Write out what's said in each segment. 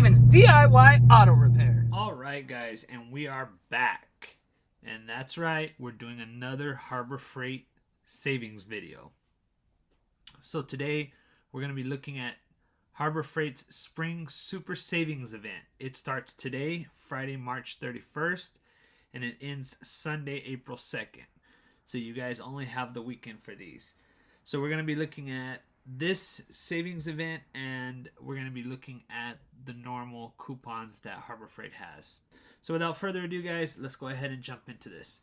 Steven's DIY Auto Repair. Alright guys, and we are back. And that's right, we're doing another Harbor Freight savings video. So today, we're going to be looking at Harbor Freight's Spring Super Savings Event. It starts today, Friday, March 31st, and it ends Sunday, April 2nd. So you guys only have the weekend for these. So we're going to be looking at this savings event, and we're going to be looking at the normal coupons that Harbor Freight has. So without further ado, guys, let's go ahead and jump into this.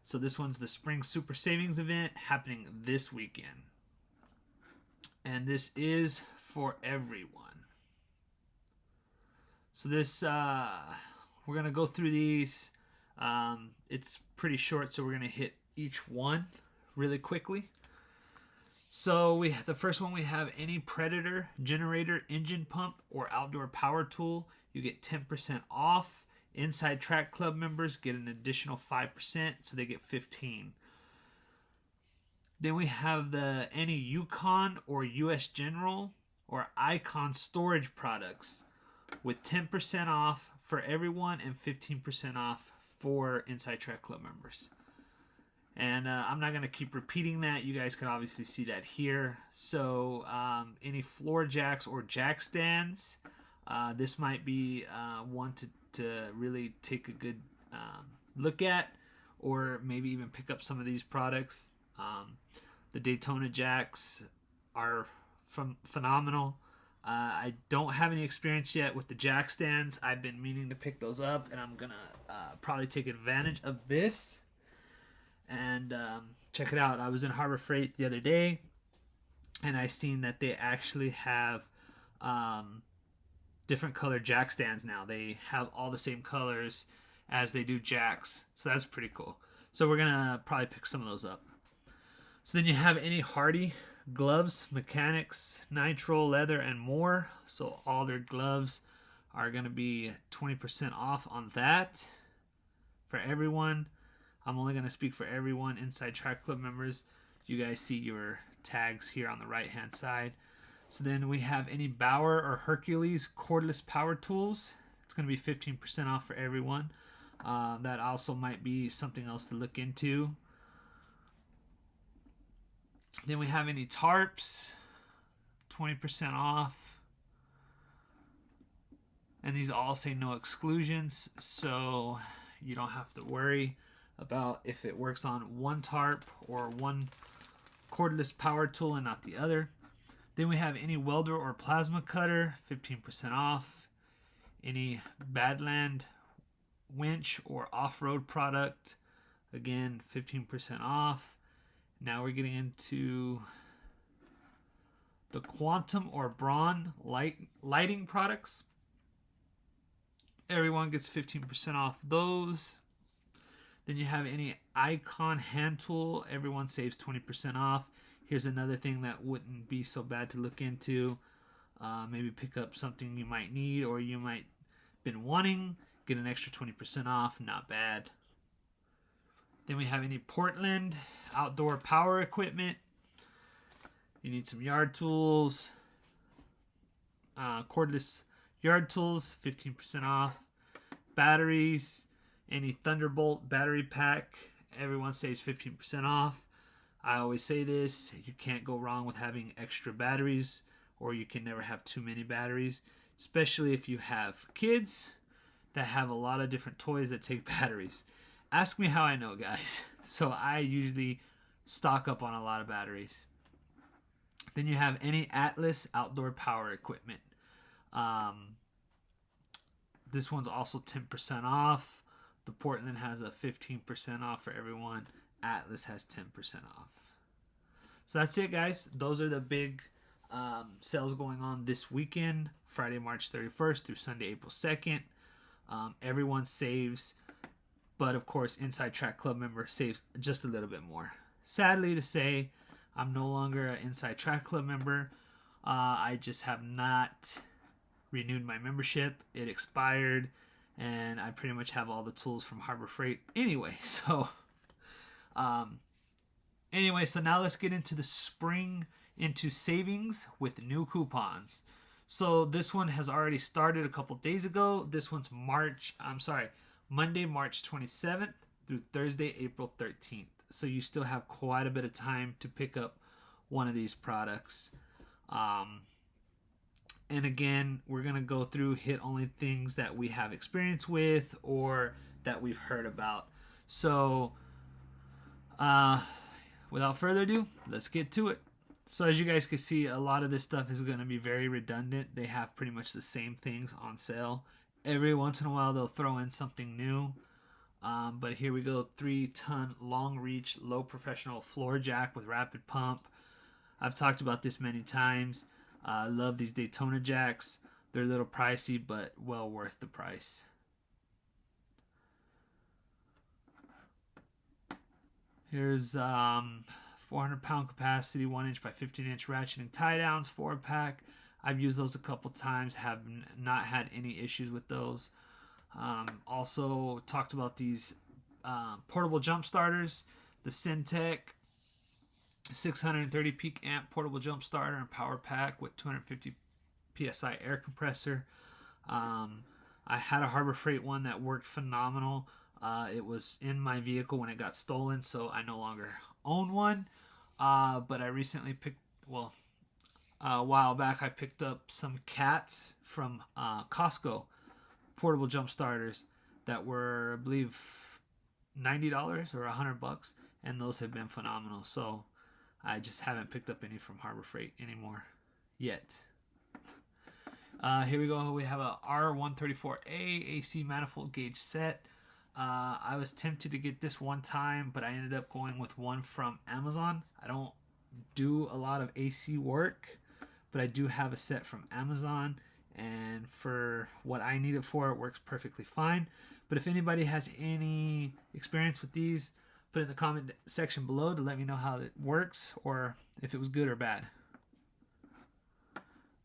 So this one's the Spring Super Savings Event happening this weekend. And this is for everyone. So this, we're going to go through these. It's pretty short, so we're going to hit each one really quickly. So the first one we have any Predator, generator, engine pump, or outdoor power tool. You get 10% off. Inside Track Club members get an additional 5%, so they get 15. Then we have the any Yukon or US General or Icon storage products with 10% off for everyone and 15% off for Inside Track Club members. And I'm not going to keep repeating that. You guys can obviously see that here. So any floor jacks or jack stands, this might be one to really take a good look at, or maybe even pick up some of these products. The Daytona jacks are phenomenal. I don't have any experience yet with the jack stands. I've been meaning to pick those up, and I'm going to probably take advantage of this. And check it out. I was in Harbor Freight the other day, and I seen that they actually have different color jack stands now. They have all the same colors as they do jacks, so that's pretty cool. So we're gonna probably pick some of those up. So then you have any Hardy gloves, mechanics, nitro, leather, and more. So all their gloves are gonna be 20% off on that for everyone. I'm only going to speak for everyone. Inside Track Club members, you guys see your tags here on the right hand side. So then we have any Bauer or Hercules cordless power tools. It's going to be 15% off for everyone. That also might be something else to look into. Then we have any tarps, 20% off. And these all say no exclusions, so you don't have to worry about if it works on one tarp or one cordless power tool and not the other. Then we have any welder or plasma cutter, 15% off. Any Badland winch or off-road product, again 15% off. Now we're getting into the Quantum or Braun lighting products. Everyone gets 15% off those. Then you have any Icon hand tool. Everyone saves 20% off. Here's another thing that wouldn't be so bad to look into. Maybe pick up something you might need or you might been wanting. Get an extra 20% off. Not bad. Then we have any Portland outdoor power equipment. You need some yard tools. Cordless yard tools, 15% off. Batteries. Any Thunderbolt battery pack, everyone saves 15% off. I always say this, you can't go wrong with having extra batteries, or you can never have too many batteries, especially if you have kids that have a lot of different toys that take batteries. Ask me how I know, guys. So I usually stock up on a lot of batteries. Then you have any Atlas outdoor power equipment. This one's also 10% off. The Portland has a 15% off for everyone. Atlas has 10% off. So that's it, guys. Those are the big sales going on this weekend, Friday, March 31st through Sunday, April 2nd. Everyone saves, but of course, Inside Track Club member saves just a little bit more. Sadly to say, I'm no longer an Inside Track Club member. I just have not renewed my membership. It expired. And I pretty much have all the tools from Harbor Freight anyway. So, so now let's get into the spring into savings with new coupons. So this one has already started a couple days ago. This one's Monday, March 27th through Thursday, April 13th. So you still have quite a bit of time to pick up one of these products. And again, we're going to go through, hit only things that we have experience with or that we've heard about. So without further ado, let's get to it. So as you guys can see, a lot of this stuff is going to be very redundant. They have pretty much the same things on sale. Every once in a while, they'll throw in something new. But here we go, 3-ton long reach, low professional floor jack with rapid pump. I've talked about this many times. I love these Daytona jacks. They're a little pricey, but well worth the price. Here's 400-pound capacity, 1-inch by 15-inch ratcheting tie downs, 4-pack. I've used those a couple times, have not had any issues with those. Also talked about these portable jump starters, the Syntec 630 peak amp portable jump starter and power pack with 250 psi air compressor. I had a Harbor Freight one that worked phenomenal. It was in my vehicle when it got stolen, so I no longer own one. But I recently a while back, I picked up some Cats from Costco portable jump starters that were, I believe, $90 or $100, and those have been phenomenal. So I just haven't picked up any from Harbor Freight anymore yet. Here we go. We have a R134A AC Manifold Gauge Set. I was tempted to get this one time, but I ended up going with one from Amazon. I don't do a lot of AC work, but I do have a set from Amazon, and for what I need it for, it works perfectly fine. But if anybody has any experience with these, put it in the comment section below to let me know how it works or if it was good or bad.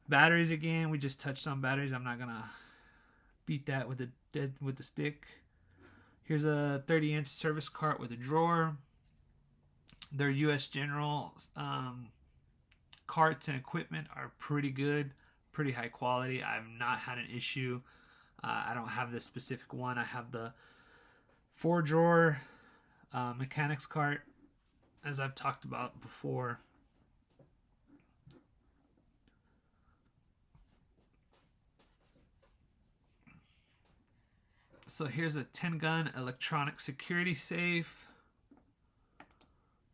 Batteries, again, we just touched on batteries. I'm not gonna beat that with the stick. Here's a 30-inch service cart with a drawer. Their US General carts and equipment are pretty good, pretty high quality. I've not had an issue. I don't have this specific one. I have the 4-drawer mechanics cart, as I've talked about before. So here's a 10-gun electronic security safe.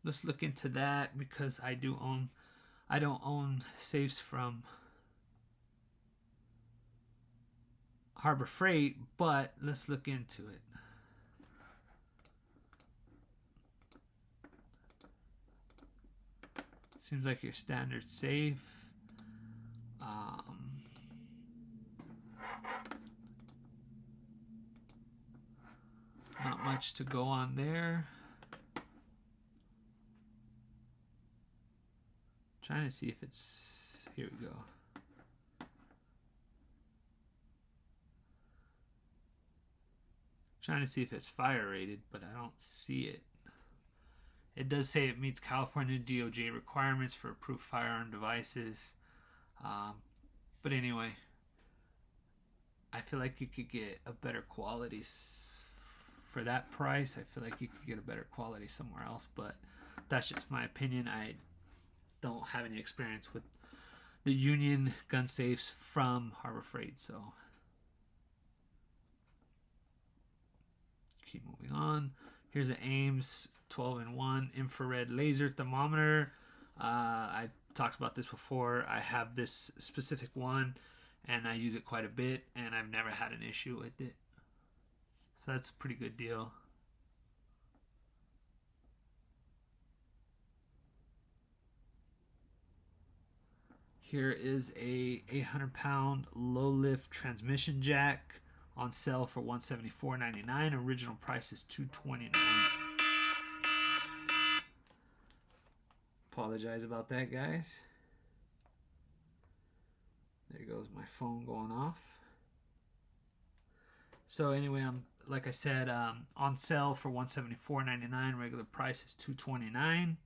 Let's look into that because I don't own safes from Harbor Freight, but let's look into it. Seems like your standard safe. Not much to go on there. Trying to see if it's, here we go. Trying to see if it's fire rated, but I don't see it. It does say it meets California DOJ requirements for approved firearm devices. But anyway, I feel like you could get a better quality for that price. I feel like you could get a better quality somewhere else, but that's just my opinion. I don't have any experience with the Union gun safes from Harbor Freight, so keep moving on. Here's an Ames 12-in-1 infrared laser thermometer. I've talked about this before. I have this specific one, and I use it quite a bit, and I've never had an issue with it. So that's a pretty good deal. Here is a 800-pound low lift transmission jack on sale for $174.99. Original price is $229. Apologize about that, guys. There goes my phone going off. So anyway, like I said, on sale for $174.99. Regular price is $229.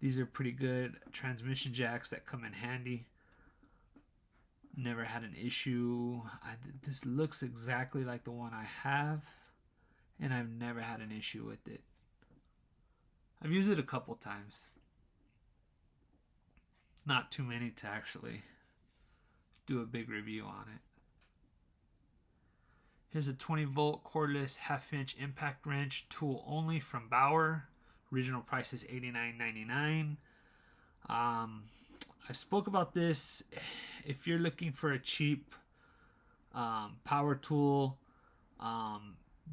These are pretty good transmission jacks that come in handy. Never had an issue. This looks exactly like the one I have, and I've never had an issue with it. I've used it a couple times. Not too many to actually do a big review on it. Here's a 20 volt cordless half-inch impact wrench, tool only, from Bauer. Original price is $89.99. I spoke about this. If you're looking for a cheap power tool,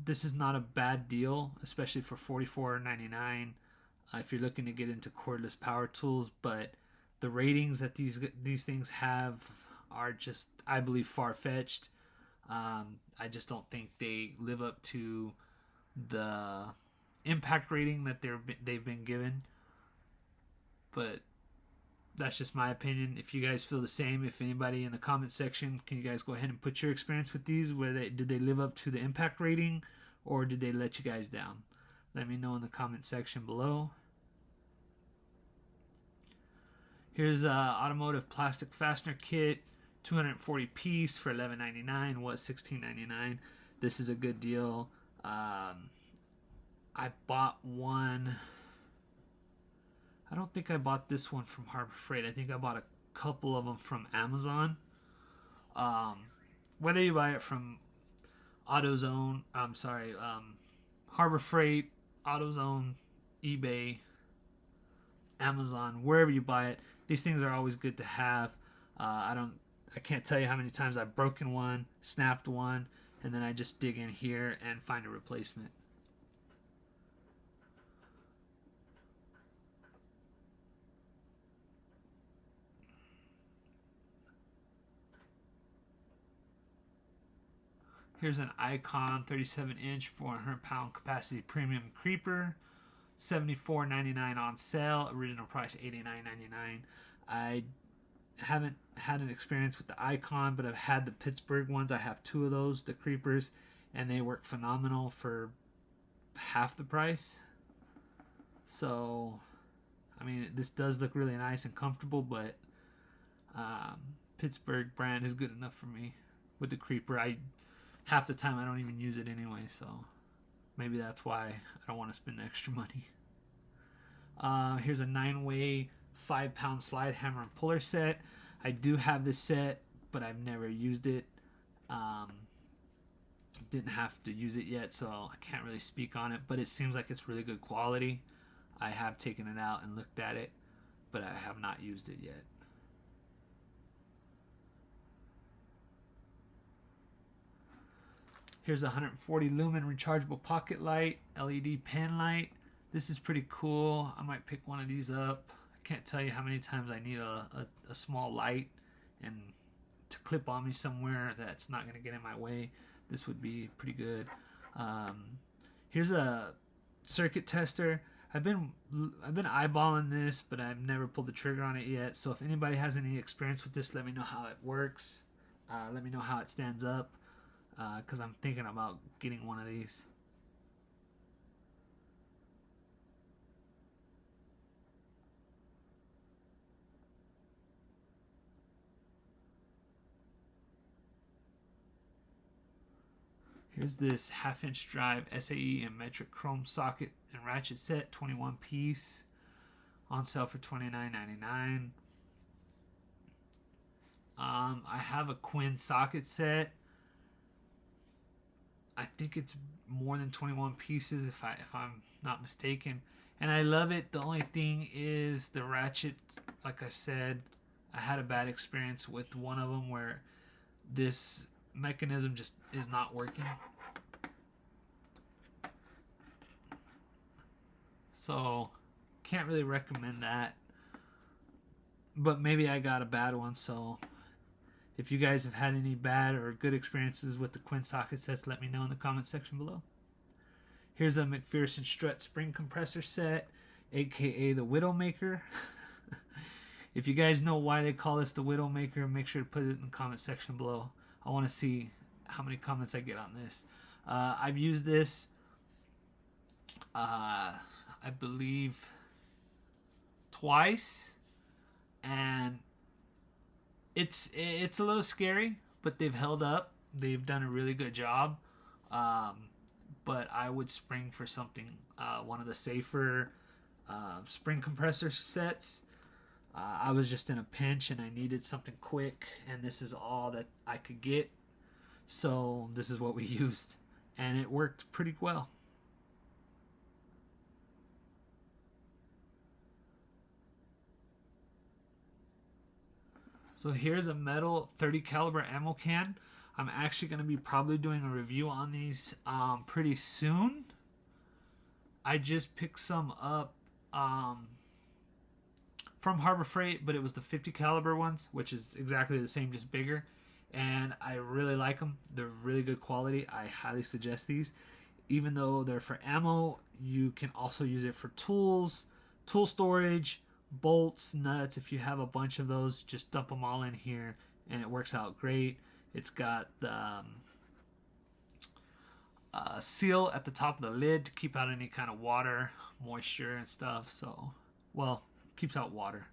this is not a bad deal, especially for $44.99. If you're looking to get into cordless power tools, but the ratings that these things have are just, I believe, far-fetched. I just don't think they live up to the impact rating that they've been given. But that's just my opinion. If you guys feel the same, if anybody in the comment section, can you guys go ahead and put your experience with these? Did they live up to the impact rating, or did they let you guys down? Let me know in the comment section below. Here's a automotive plastic fastener kit, 240 piece for $11.99. Was $16.99. This is a good deal. I bought one. I don't think I bought this one from Harbor Freight. I think I bought a couple of them from Amazon. Whether you buy it from AutoZone, Harbor Freight, AutoZone, eBay, Amazon, wherever you buy it, these things are always good to have. I can't tell you how many times I've broken one, snapped one, and then I just dig in here and find a replacement. Here's an Icon 37-inch, 400-pound capacity premium creeper, $74.99 on sale. Original price $89.99. I haven't had an experience with the Icon, but I've had the Pittsburgh ones. I have 2 of those, the creepers, and they work phenomenal for half the price. So, I mean, this does look really nice and comfortable, but Pittsburgh brand is good enough for me with the creeper. Half the time I don't even use it anyway, so maybe that's why I don't want to spend extra money. Here's a 9-way 5-pound slide hammer and puller set. I do have this set, but I've never used it. Didn't have to use it yet, so I can't really speak on it, but it seems like it's really good quality. I have taken it out and looked at it, but I have not used it yet. Here's a 140 lumen rechargeable pocket light, LED pen light. This is pretty cool. I might pick one of these up. I can't tell you how many times I need a small light and to clip on me somewhere that's not going to get in my way. This would be pretty good. Here's a circuit tester. I've been eyeballing this, but I've never pulled the trigger on it yet. So if anybody has any experience with this, let me know how it works. Let me know how it stands up, because I'm thinking about getting one of these. Here's this 1/2-inch drive SAE and metric chrome socket and ratchet set, 21 piece, on sale for $29.99. I have a Quinn socket set. I think it's more than 21 pieces if I'm not mistaken, and I love it. The only thing is the ratchet. Like I said, I had a bad experience with one of them where this mechanism just is not working. So can't really recommend that, but maybe I got a bad one. So if you guys have had any bad or good experiences with the Quinn socket sets, let me know in the comment section below. Here's a McPherson strut spring compressor set, aka the Widowmaker. If you guys know why they call this the Widowmaker, make sure to put it in the comment section below. I want to see how many comments I get on this. I've used this, I believe, twice, and It's a little scary, but they've held up. They've done a really good job. But I would spring for something, one of the safer spring compressor sets. I was just in a pinch and I needed something quick, and this is all that I could get. So this is what we used, and it worked pretty well. So here's a metal 30 caliber ammo can. I'm actually going to be probably doing a review on these pretty soon. I just picked some up from Harbor Freight, but it was the 50 caliber ones, which is exactly the same, just bigger. And I really like them. They're really good quality. I highly suggest these. Even though they're for ammo, you can also use it for tools, tool storage, bolts, nuts. If you have a bunch of those, just dump them all in here and it works out great. It's got the seal at the top of the lid to keep out any kind of water, moisture and stuff. So, well, keeps out water.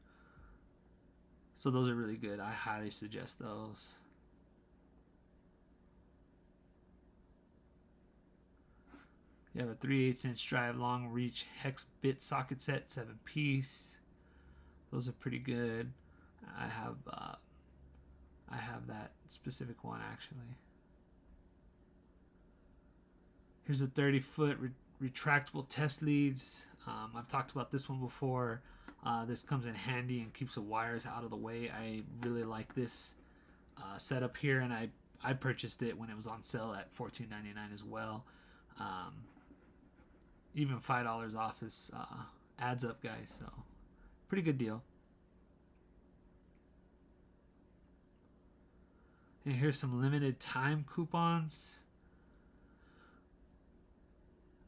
So those are really good. I highly suggest those. You have a 3/8 inch drive long reach hex bit socket set, 7-piece. Those are pretty good. I have that specific one actually. Here's a 30-foot retractable test leads. I've talked about this one before. This comes in handy and keeps the wires out of the way. I really like this setup here, and I purchased it when it was on sale at $14.99 as well. Even $5 off is adds up, guys. So pretty good deal. And here's some limited time coupons.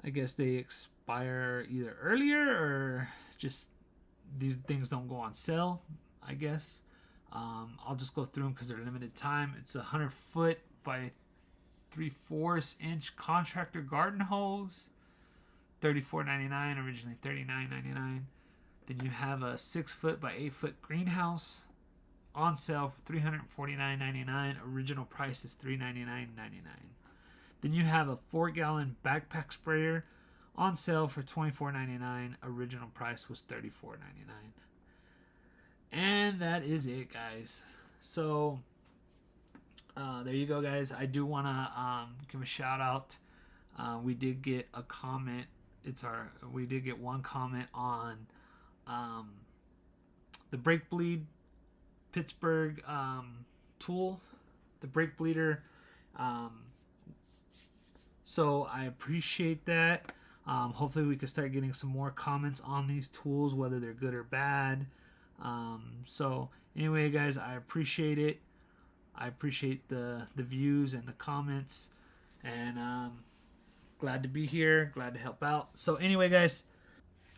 I guess they expire either earlier or just these things don't go on sale, I guess. I'll just go through them because they're limited time. It's a 100-foot by 3/4 inch contractor garden hose, $34.99, originally $39.99. Then you have a 6-foot by 8-foot greenhouse on sale for $349.99. Original price is $399.99. Then you have a 4-gallon backpack sprayer on sale for $24.99. Original price was $34.99. And that is it, guys. So there you go, guys. I do want to give a shout out. We did get a comment. We did get one comment on the brake bleed Pittsburgh tool, the brake bleeder. So I appreciate that. Hopefully we can start getting some more comments on these tools, whether they're good or bad. So anyway, guys, I appreciate it. I appreciate the views and the comments, and glad to be here, glad to help out. So anyway, guys,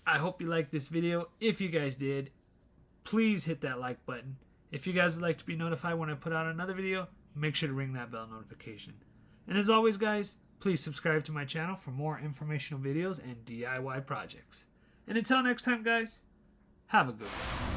I hope you liked this video. If you guys did, please hit that like button. If you guys would like to be notified when I put out another video, make sure to ring that bell notification. And as always, guys, please subscribe to my channel for more informational videos and DIY projects. And until next time, guys, have a good one.